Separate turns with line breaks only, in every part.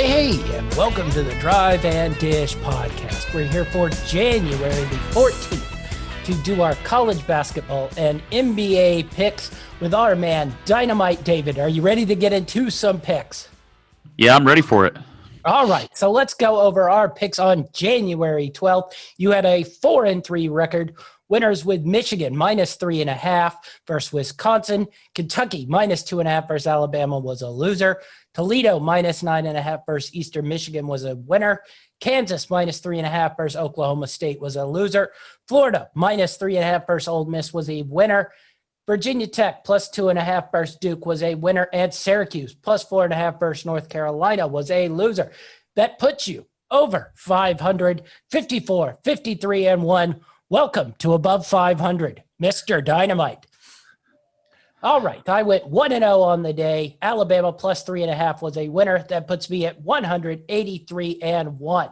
Hey, and welcome to the Drive and Dish podcast. We're here for January the 14th to do our college basketball and NBA picks with our man, Dynamite David. Are you ready to get into some picks?
Yeah, I'm ready for it.
All right, so let's go over our picks on January 12th. You had a 4-3 record. Winners with Michigan -3.5 versus Wisconsin. Kentucky -2.5 versus Alabama was a loser. Toledo -9.5 versus Eastern Michigan was a winner. Kansas -3.5 versus Oklahoma State was a loser. Florida -3.5 versus Ole Miss was a winner. Virginia Tech +2.5 versus Duke was a winner. And Syracuse +4.5 versus North Carolina was a loser. That puts you over 500, 54, 53-1. Welcome to Above 500, Mr. Dynamite. All right, I went 1-0 on the day. Alabama +3.5 was a winner. That puts me at 183-1.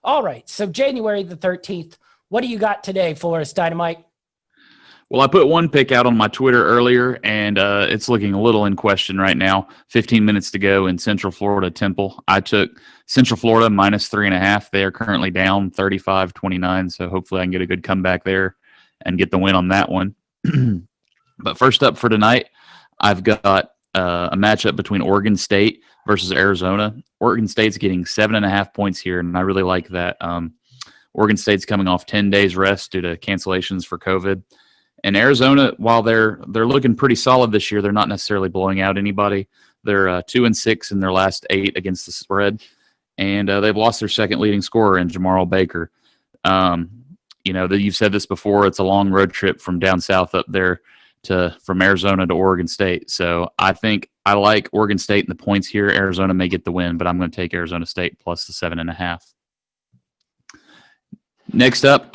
All right, so January the 13th, what do you got today for us, Dynamite?
Well, I put one pick out on my Twitter earlier, and it's looking a little in question right now. 15 minutes to go in Central Florida Temple. I took Central Florida -3.5. They are currently down 35-29, so hopefully I can get a good comeback there and get the win on that one. But first up for tonight, I've got a matchup between Oregon State versus Arizona. Oregon State's getting 7.5 points here, and I really like that. Oregon State's coming off 10 days rest due to cancellations for COVID. And Arizona, while they're looking pretty solid this year, they're not necessarily blowing out anybody. They're 2-6 in their last 8 against the spread, and they've lost their second leading scorer in Jamarl Baker. You've said this before. It's a long road trip from down south up there from Arizona to Oregon State. So I think I like Oregon State and the points here. Arizona may get the win, but I'm going to take Arizona State plus the 7.5. Next up,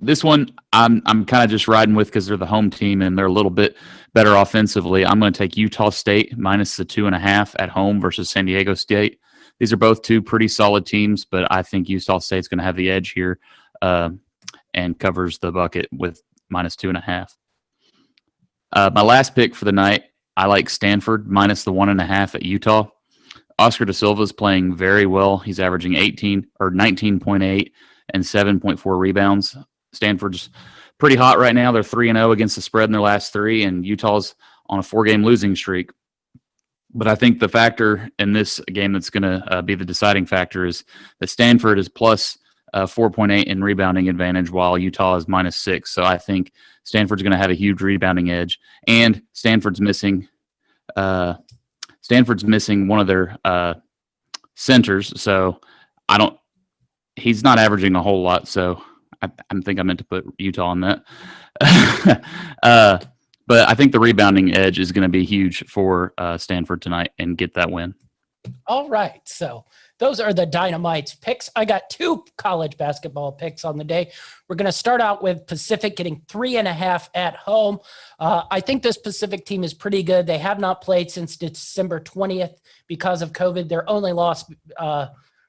this one I'm kind of just riding with because they're the home team and they're a little bit better offensively. I'm going to take Utah State minus the 2.5 at home versus San Diego State. These are both two pretty solid teams, but I think Utah State's going to have the edge here and covers the bucket with minus 2.5. My last pick for the night, I like Stanford minus the 1.5 at Utah. Oscar Da Silva is playing very well. He's averaging 19.8 and 7.4 rebounds. Stanford's pretty hot right now. They're 3-0 against the spread in their last 3, and Utah's on a 4-game losing streak. But I think the factor in this game that's going to be the deciding factor is that Stanford is plus 4.8 in rebounding advantage, while Utah is -6. So I think Stanford's going to have a huge rebounding edge, and Stanford's missing one of their centers. So he's not averaging a whole lot. So I think I meant to put Utah on that. But I think the rebounding edge is going to be huge for Stanford tonight and get that win.
All right, so those are the Dynamite's picks. I got 2 college basketball picks on the day. We're going to start out with Pacific getting 3.5 at home. I think this Pacific team is pretty good. They have not played since December 20th because of COVID. Their only loss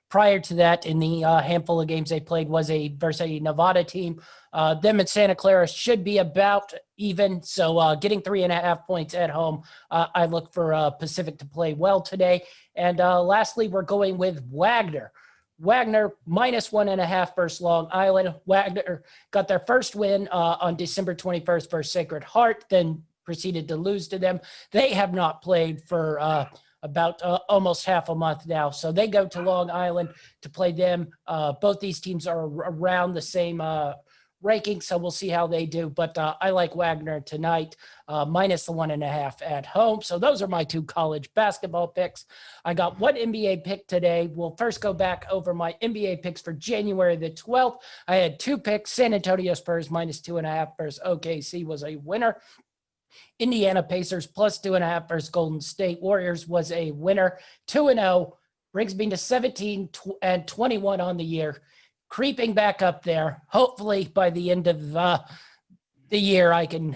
prior to that in the handful of games they played was versus a Nevada team. Them and Santa Clara should be about even. So getting 3.5 points at home, I look for Pacific to play well today. And lastly, we're going with Wagner. Wagner -1.5 versus Long Island. Wagner got their first win on December 21st versus Sacred Heart, then proceeded to lose to them. They have not played for about almost half a month now. So they go to Long Island to play them. Both these teams are around the same ranking, so we'll see how they do. But I like Wagner tonight, minus the 1.5 at home. So those are my 2 college basketball picks. I got 1 NBA pick today. We'll first go back over my NBA picks for January the 12th. I had 2 picks. San Antonio Spurs minus 2.5 versus OKC was a winner. Indiana Pacers plus 2.5 versus Golden State Warriors was a winner. 2-0 brings me to 17-21 on the year, creeping back up there. Hopefully by the end of the year, I can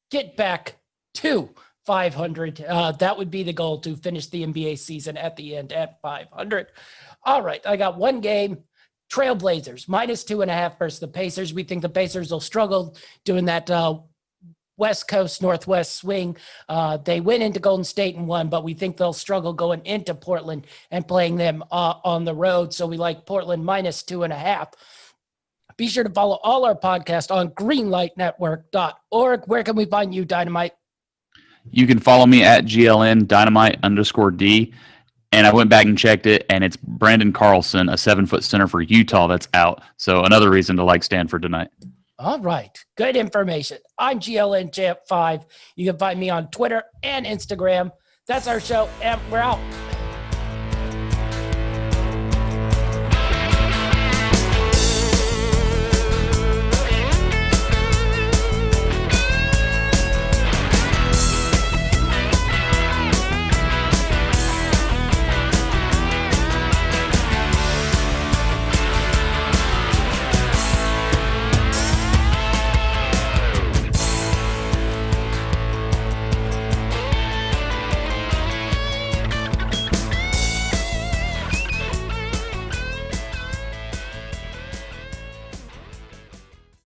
get back to 500. That would be the goal, to finish the NBA season at the end at 500. All right, I got 1 game. Trailblazers minus 2.5 versus the Pacers. We think the Pacers will struggle doing that West Coast Northwest swing. They went into Golden State and won, but we think they'll struggle going into Portland and playing them on the road. So we like Portland minus 2.5. Be sure to follow all our podcasts on greenlightnetwork.org. Where can we find you, Dynamite?
You can follow me at GLN Dynamite _D. And I went back and checked it, and it's Brandon Carlson, a 7-foot center for Utah, that's out. So another reason to like Stanford tonight.
All right. Good information. I'm GLN Champ 5. You can find me on Twitter and Instagram. That's our show, and we're out.